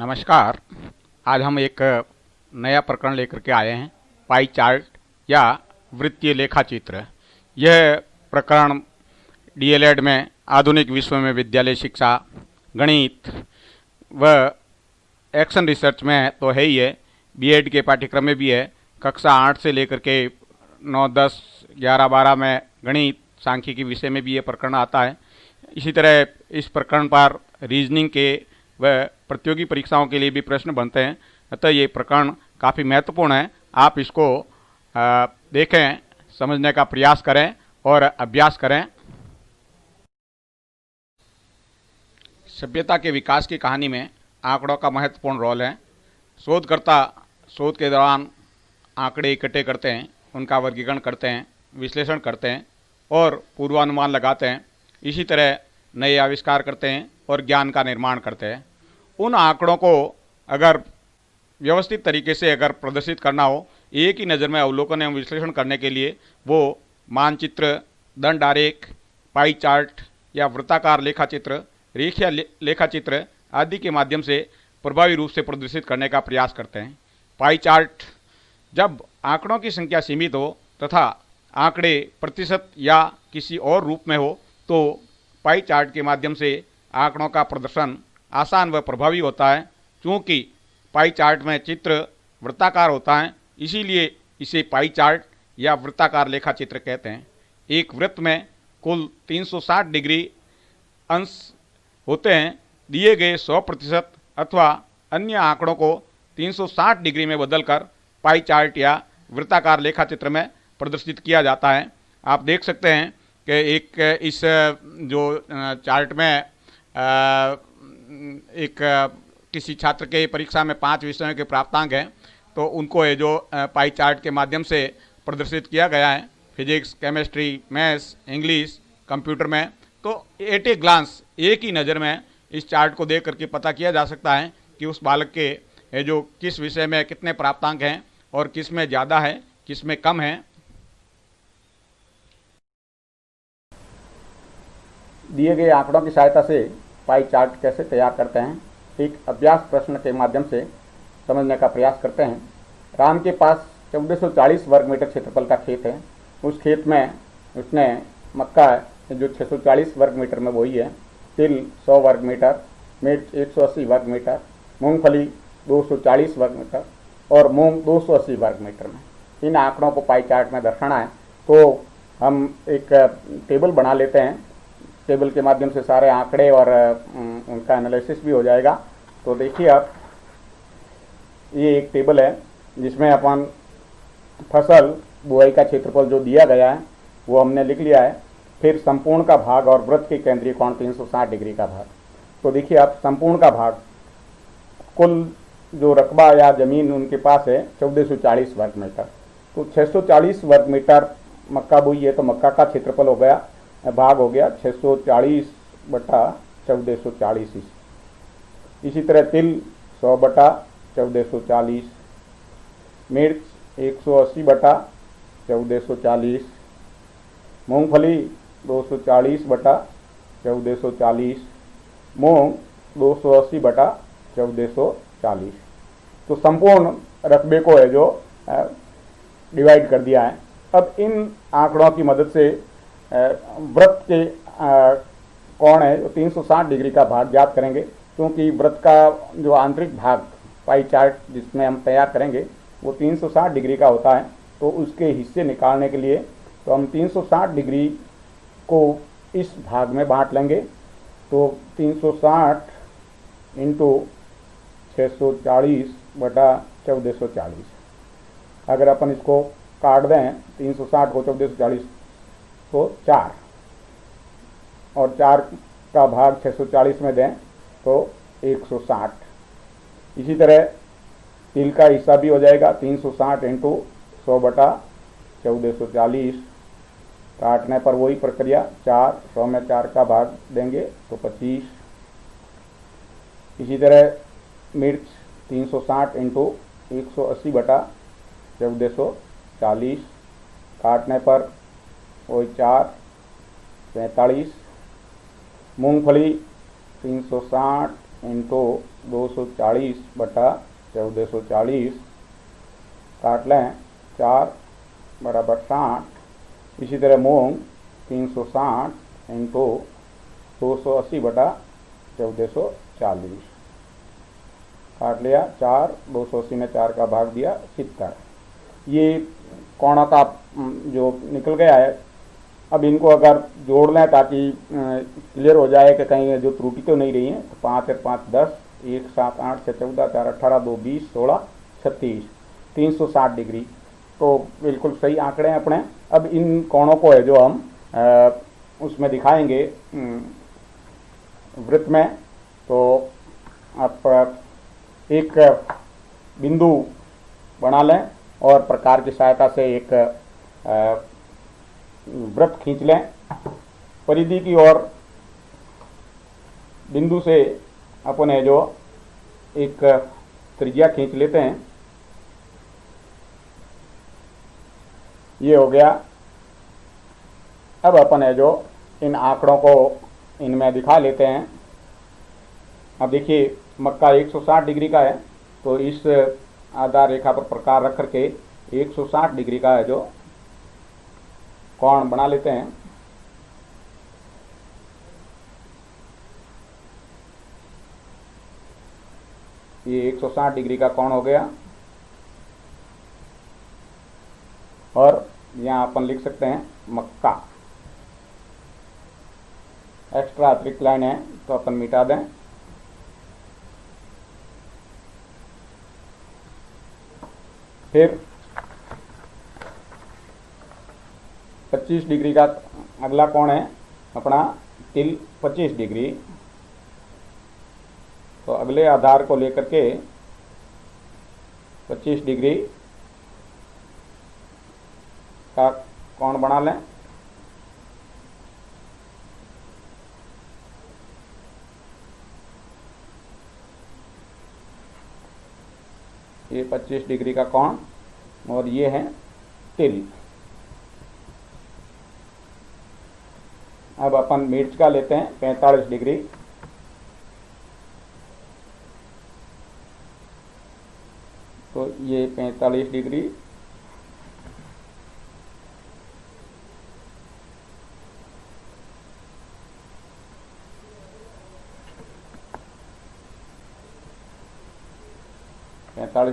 नमस्कार। आज हम एक नया प्रकरण लेकर के आए हैं, पाई चार्ट या वृत्तीय लेखा चित्र। यह प्रकरण डीएलएड में आधुनिक विश्व में विद्यालय शिक्षा, गणित व एक्शन रिसर्च में तो है ही है, बीएड के पाठ्यक्रम में भी है। कक्षा 8 से लेकर के 9, 10, 11, 12 में गणित सांख्यिकी विषय में भी ये प्रकरण आता है। इसी तरह इस प्रकरण पर रीजनिंग के व प्रतियोगी परीक्षाओं के लिए भी प्रश्न बनते हैं। अतः ये प्रकरण काफ़ी महत्वपूर्ण है। आप इसको देखें, समझने का प्रयास करें और अभ्यास करें। सभ्यता के विकास की कहानी में आंकड़ों का महत्वपूर्ण रोल है। शोधकर्ता शोध के दौरान आंकड़े इकट्ठे करते हैं, उनका वर्गीकरण करते हैं, विश्लेषण करते हैं और पूर्वानुमान लगाते हैं। इसी तरह नए आविष्कार करते हैं और ज्ञान का निर्माण करते हैं। उन आंकड़ों को अगर व्यवस्थित तरीके से अगर प्रदर्शित करना हो, एक ही नज़र में अवलोकन एवं विश्लेषण करने के लिए वो मानचित्र, दंड आरेख, पाई चार्ट या वृत्ताकार लेखाचित्र, रेखीय लेखाचित्र आदि के माध्यम से प्रभावी रूप से प्रदर्शित करने का प्रयास करते हैं। पाई चार्ट जब आंकड़ों की संख्या सीमित हो तथा आंकड़े प्रतिशत या किसी और रूप में हो तो पाई चार्ट के माध्यम से आंकड़ों का प्रदर्शन आसान व प्रभावी होता है। क्योंकि पाई चार्ट में चित्र वृत्ताकार होता है, इसीलिए इसे पाई चार्ट या वृत्ताकार लेखा चित्र कहते हैं। एक वृत्त में कुल 360 डिग्री अंश होते हैं। दिए गए 100% अथवा अन्य आंकड़ों को 360 डिग्री में बदलकर पाई चार्ट या वृत्ताकार लेखा चित्र में प्रदर्शित किया जाता है। आप देख सकते हैं कि एक इस जो चार्ट में एक किसी छात्र के परीक्षा में 5 विषयों के प्राप्तांक हैं, तो उनको ये जो पाई चार्ट के माध्यम से प्रदर्शित किया गया है, physics, chemistry, maths, English, computer में, तो एट ए ग्लांस, एक ही नज़र में इस चार्ट को देख करके पता किया जा सकता है कि उस बालक के ये जो किस विषय में कितने प्राप्तांक हैं और किस में ज़्यादा है, किस में कम है। दिए गए आंकड़ों की सहायता से पाई चार्ट कैसे तैयार करते हैं, एक अभ्यास प्रश्न के माध्यम से समझने का प्रयास करते हैं। राम के पास 1440 वर्ग मीटर क्षेत्रफल का खेत है। उस खेत में उसने मक्का जो 640 वर्ग मीटर में बोई है, तिल 100 वर्ग मीटर, मिर्च 180 वर्ग मीटर, मूंगफली 240 वर्ग मीटर और मूंग 280 वर्ग मीटर में। इन आंकड़ों को पाई चार्ट में दर्शाना है तो हम एक टेबल बना लेते हैं। टेबल के माध्यम से सारे आंकड़े और उनका एनालिसिस भी हो जाएगा। तो देखिए आप, ये एक टेबल है जिसमें अपन फसल बुआई का क्षेत्रफल जो दिया गया है वो हमने लिख लिया है। फिर संपूर्ण का भाग और वृत्त के केंद्रीय कोण 360 डिग्री का भाग। तो देखिए आप, संपूर्ण का भाग, कुल जो रकबा या ज़मीन उनके पास है 1440 वर्ग मीटर। तो 640 वर्ग मीटर मक्का बोई है तो मक्का का क्षेत्रफल हो गया, भाग हो गया 640 बटा 1440। इसी तरह तिल 100 बटा 1440, मिर्च 180 बटा 1440, मूंगफली 240 बटा 1440, मूंग 280 बटा 1440। तो संपूर्ण रकबे को है जो डिवाइड कर दिया है। अब इन आंकड़ों की मदद से वृत्त के कोण है जो 360 डिग्री का भाग ज्ञात करेंगे। क्योंकि वृत्त का जो आंतरिक भाग पाई चार्ट जिसमें हम तैयार करेंगे वो 360 डिग्री का होता है, तो उसके हिस्से निकालने के लिए तो हम 360 डिग्री को इस भाग में बांट लेंगे। तो 360 इंटू 640 बटा 1440। अगर अपन इसको काट दें 360 को 1440 तो 4 और 4 का भाग 640 में दें तो 160। इसी तरह तिल का हिस्सा भी हो जाएगा 360 इंटू 100 बटा 1440। काटने पर वही प्रक्रिया, 4, 100 में 4 का भाग देंगे तो 25। इसी तरह मिर्च 360 इंटू 180 बटा 1440। काटने पर वही 4, 45। मूंगफली 360 इंटू 240 बटा 1440 काट लें 4 बराबर 60। इसी तरह मूंग 360 इंटू 280 बटा 1440 काट लिया 4, 280 में 4 का भाग दिया 70। ये कोणों का जो निकल गया है। अब इनको अगर जोड़ लें ताकि क्लियर हो जाए कि कहीं जो त्रुटि तो नहीं रही है। तो 5 और 5 10, 1 7 8 6 14 4 18 2 20 16 36 360 डिग्री। तो बिल्कुल सही आंकड़े हैं अपने। अब इन कोणों को है जो हम उसमें दिखाएंगे वृत्त में। तो आप एक बिंदु बना लें और प्रकार की सहायता से एक वृत्त खींच लें। परिधि की ओर बिंदु से अपन है जो एक त्रिज्या खींच लेते हैं। ये हो गया। अब अपन है जो इन आंकड़ों को इनमें दिखा लेते हैं। अब देखिए मक्का 160 डिग्री का है, तो इस आधार रेखा पर प्रकार रख करके 160 डिग्री का है जो कोण बना लेते हैं। ये 160 डिग्री का कोण हो गया। और यहाँ अपन लिख सकते हैं मक्का। एक्स्ट्रा अतिरिक्त लाइन है तो अपन मिटा दें। फिर 25 डिग्री का अगला कोण है अपना तिल 25 डिग्री। तो अगले आधार को लेकर के 25 डिग्री का कोण बना लें। ये 25 डिग्री का कोण और ये है तिल। अब अपन मिर्च का लेते हैं 45 डिग्री। तो ये 45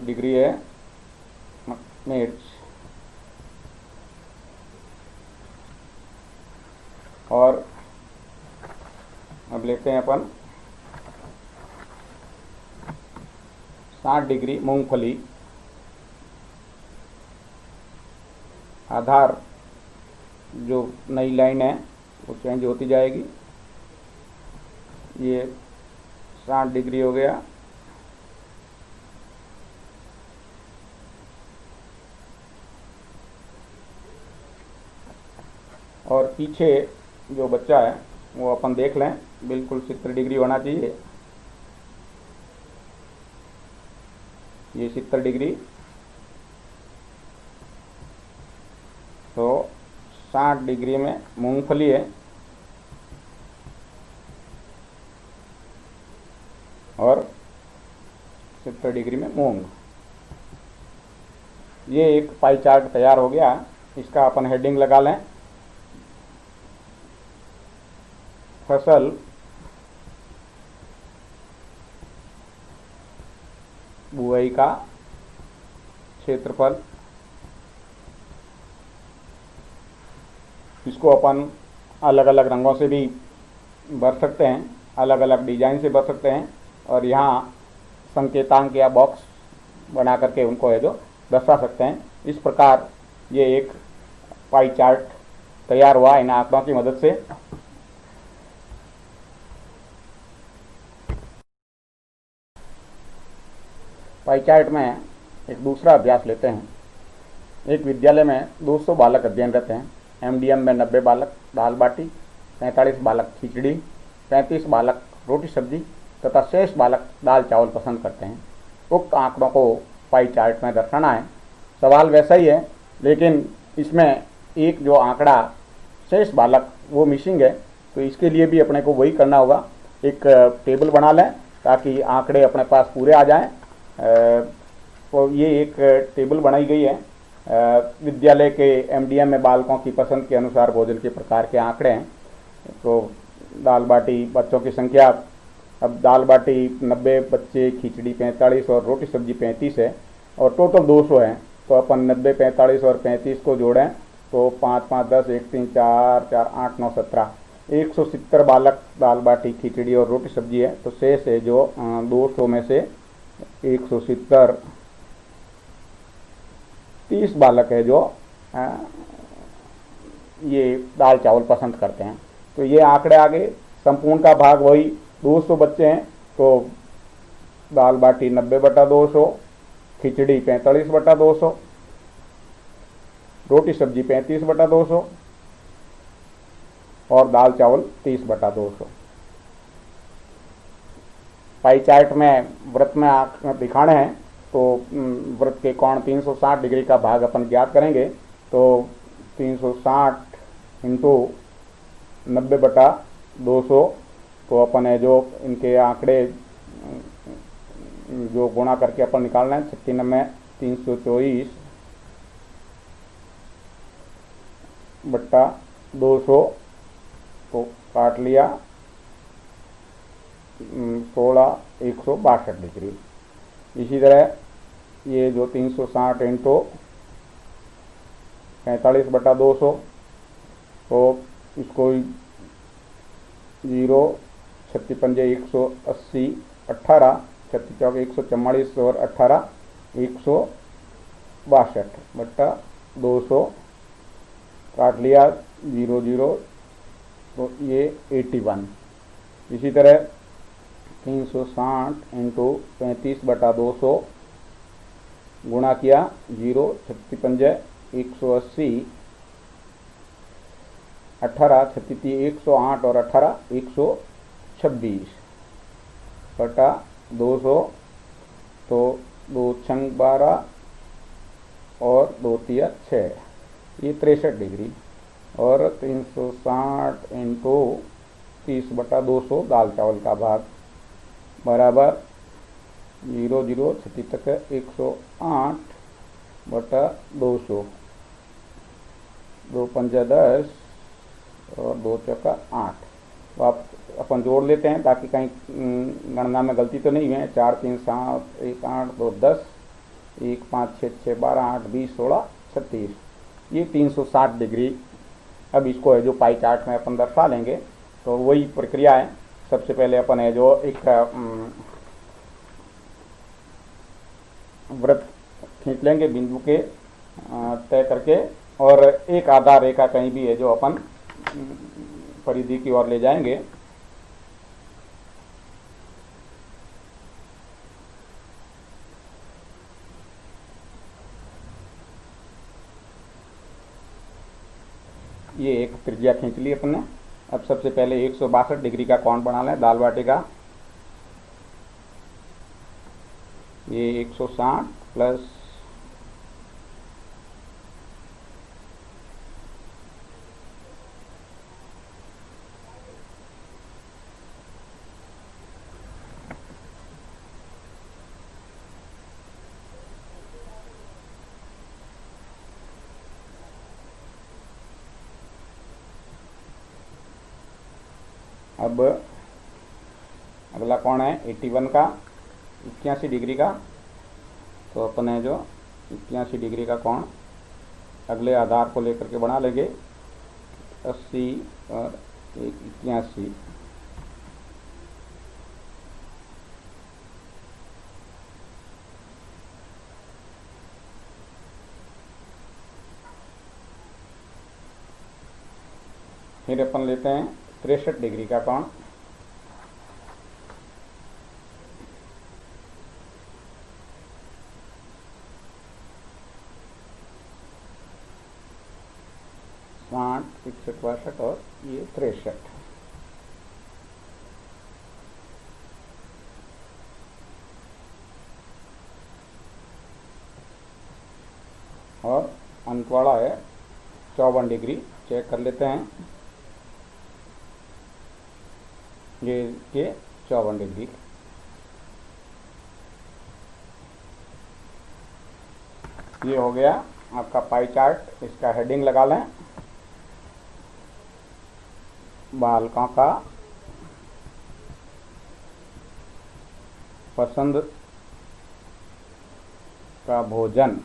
डिग्री है मिर्च। और अब लेते हैं अपन 60 डिग्री मूंगफली। आधार जो नई लाइन है वो चेंज होती जाएगी। ये 60 डिग्री हो गया। और पीछे जो बच्चा है वो अपन देख लें, बिल्कुल 70 डिग्री होना चाहिए। ये 70 डिग्री। तो 60 डिग्री में मूंगफली है और 70 डिग्री में मूंग। ये एक पाई चार्ट तैयार हो गया। इसका अपन हेडिंग लगा लें, फसल बुआई का क्षेत्रफल। इसको अपन अलग अलग रंगों से भी भर सकते हैं, अलग अलग डिजाइन से भर सकते हैं। और यहाँ संकेतांक या बॉक्स बना करके उनको है जो दर्शा सकते हैं। इस प्रकार ये एक पाई चार्ट तैयार हुआ इन आंकड़ों की मदद से। पाई चार्ट में एक दूसरा अभ्यास लेते हैं। एक विद्यालय में 200 बालक अध्ययनरत हैं। एमडीएम में 90 बालक दाल बाटी, 45 बालक खिचड़ी, 35 बालक रोटी सब्जी तथा शेष बालक दाल चावल पसंद करते हैं। उक्त आंकड़ों को पाई चार्ट में दर्शाना है। सवाल वैसा ही है, लेकिन इसमें एक जो आंकड़ा शेष बालक वो मिसिंग है। तो इसके लिए भी अपने को वही करना होगा। एक टेबल बना लें ताकि आंकड़े अपने पास पूरे आ जाएं। तो ये एक टेबल बनाई गई है। विद्यालय के एमडीएम में बालकों की पसंद के अनुसार भोजन के प्रकार के आंकड़े हैं। तो दाल बाटी बच्चों की संख्या, अब दाल बाटी 90 बच्चे, खिचड़ी 45 और रोटी सब्जी 35 है और टोटल 200 है। तो अपन 90, 45 और 35 को जोड़ें तो 5, 5, 10, 1, 3, 4, 4, 8, 9, 17, 170 बालक दाल बाटी खिचड़ी और रोटी सब्जी है। तो शेष है जो 200 में से 170, 30 बालक है जो ये दाल चावल पसंद करते हैं। तो ये आंकड़े आगे संपूर्ण का भाग वही 200 बच्चे हैं तो दाल बाटी 90/200, खिचड़ी 45/200, रोटी सब्जी 35/200 और दाल चावल 30/200। पाई चार्ट में व्रत में दिखाने हैं तो व्रत के कोण 360 डिग्री का भाग अपन ज्ञात करेंगे। तो 360 इंटू 90/200 तो अपन है जो इनके आंकड़े जो गुणा करके अपन निकालना है 96 में 324/200 तो काट लिया 16 162 डिग्री। इसी तरह ये जो 360 इंटू 45/200 तो इसको 0, 36 पंजे 180, 18, 36 चौके 144 और 18 162/200 काट लिया 0, 0 तो ये 81। इसी तरह 360 इंटू 35/200 गुणा किया 0, 36 पंजे 180, 18, 36, 108 और 18 126/200 तो 2 छंग 12 और 2 तिया 6 ये 63 डिग्री। और 360 इंटू 30/200 दाल चावल का भाग बराबर 0, 0 36 तक 108/200, 2 पंजा 10 और 2 चौका 8। तो आप अपन जोड़ लेते हैं ताकि कहीं गणना में गलती तो नहीं है। 4, 3, 7, 1, 8, 2, 10, 1, 5, 6, 6, 12, 8, 20, 16, 36 ये 360 डिग्री। अब इसको है जो पाई चार्ट में अपन दर्शा लेंगे। तो वही प्रक्रिया है। सबसे पहले अपन है जो एक व्रत खींच लेंगे बिंदु के तय करके और एक आधार रेखा कहीं भी है जो अपन परिधि की ओर ले जाएंगे। ये एक त्रिज्या खींच ली अपन ने। अब सबसे पहले 162 डिग्री का कोण बना लें दाल बाटी का। ये 160 प्लस अब अगला कोण है 81 का 81 डिग्री का। तो अपन है जो 81 डिग्री का कोण अगले आधार को लेकर के बना लेंगे 80 और 81। फिर अपन लेते हैं 63 डिग्री का कोण। साठ 61, 62 और ये 63। और अंत वाला है 54 डिग्री। चेक कर लेते हैं ये 54 डिग्री। ये हो गया आपका पाई चार्ट। इसका हेडिंग लगा लें, बालकों का पसंद का भोजन।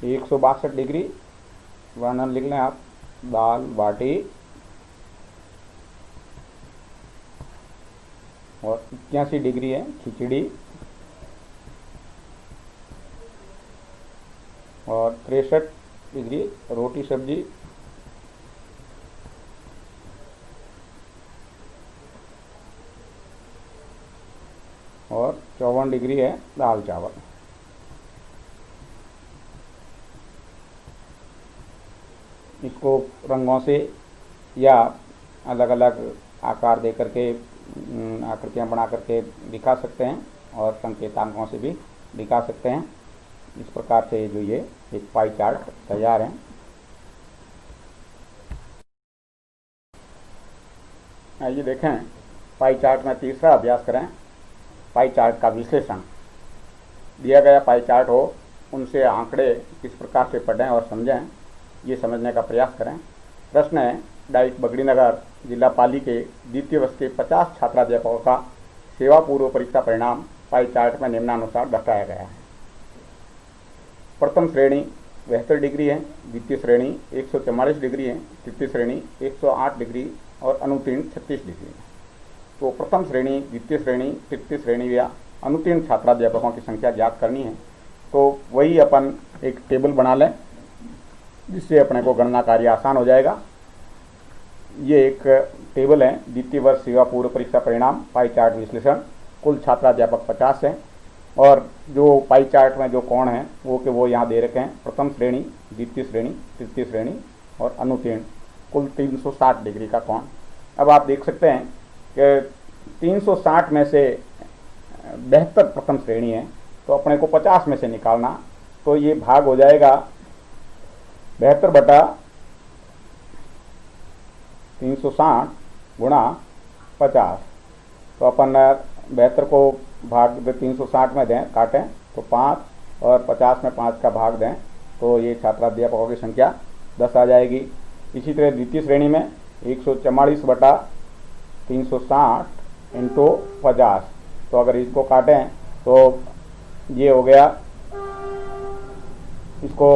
162 डिग्री वर्णन लिख लें आप, दाल बाटी, और 81 डिग्री है खिचड़ी, और 63 डिग्री रोटी सब्जी, और 54 डिग्री है दाल चावल। इसको रंगों से या अलग अलग आकार दे करके आकृतियाँ बना करके दिखा सकते हैं, और संकेतांकों से भी दिखा सकते हैं। इस प्रकार से जो ये एक पाई चार्ट तैयार है। आइए देखें पाई चार्ट में तीसरा अभ्यास करें, पाई चार्ट का विश्लेषण। दिया गया पाई चार्ट हो, उनसे आंकड़े किस प्रकार से पढ़ें और समझें, ये समझने का प्रयास करें। प्रश्न है, डाइट बगड़ीनगर जिला पाली के द्वितीय वर्ष के 50 छात्राध्यापकों का सेवा पूर्व परीक्षा परिणाम पाई चार्ट में निम्नानुसार दर्शाया गया है। प्रथम श्रेणी 72 डिग्री है, द्वितीय श्रेणी 144 डिग्री है, तृतीय श्रेणी 108 डिग्री और अनुत्तीर्ण 36 डिग्री है। तो प्रथम श्रेणी, द्वितीय श्रेणी, तृतीय श्रेणी या अनुत्तीर्ण छात्राध्यापकों की संख्या ज्ञात करनी है। तो वही अपन एक टेबल बना लें, जिससे अपने को गणना कार्य आसान हो जाएगा। ये एक टेबल है, द्वितीय वर्ष सेवा पूर्व परीक्षा परिणाम पाई चार्ट विश्लेषण। कुल छात्राध्यापक 50 हैं, और जो पाई चार्ट में जो कोण हैं वो यहाँ दे रखे हैं। प्रथम श्रेणी, द्वितीय श्रेणी, तृतीय श्रेणी और अनुत्तीर्ण, कुल 360 डिग्री का कोण। अब आप देख सकते हैं कि 360 में से 72 प्रथम श्रेणी है, तो अपने को 50 में से निकालना। तो ये भाग हो जाएगा 72 बटा 360 गुणा 50। तो अपन 72 को भाग 360 में दें, काटें तो 5, और 50 में 5 का भाग दें, तो ये छात्राध्यापकों की संख्या 10 आ जाएगी। इसी तरह द्वितीय श्रेणी में 144 बटा 360 इंटू 50। तो अगर इसको काटें तो ये हो गया, इसको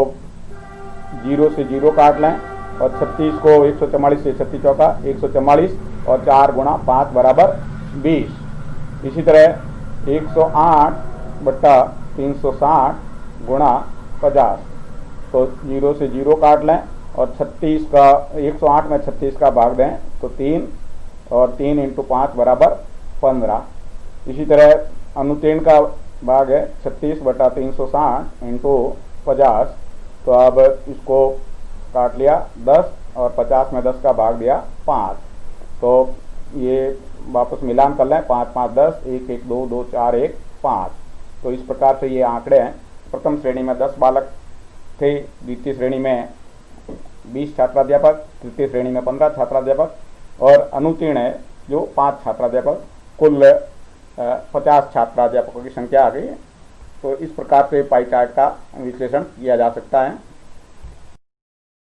0 से 0 काट लें, और 36 को 144 से 36 चौका 144, और 4 गुणा 5 बराबर 20। इसी तरह 108 बटा 360 गुणा 50। तो 0 से 0 काट लें, और 36 का 108 में 36 का भाग दें तो 3, और 3 इंटू 5 बराबर 15। इसी तरह अनुत्तीर्ण का भाग है 36 बटा 360 इंटू 50। तो अब इसको काट लिया 10, और 50 में 10 का भाग दिया 5। तो ये वापस मिलान कर लें, 5 5 10, 1 1 2 2 4 1 5। तो इस प्रकार से ये आंकड़े हैं। प्रथम श्रेणी में 10 बालक थे, द्वितीय श्रेणी में 20 छात्राध्यापक, तृतीय श्रेणी में 15 छात्राध्यापक, और अनुत्तीर्ण है जो 5 छात्राध्यापक। कुल 50 छात्राध्यापकों की संख्या आ गई है। तो इस प्रकार से पाई चार्ट का विश्लेषण किया जा सकता है।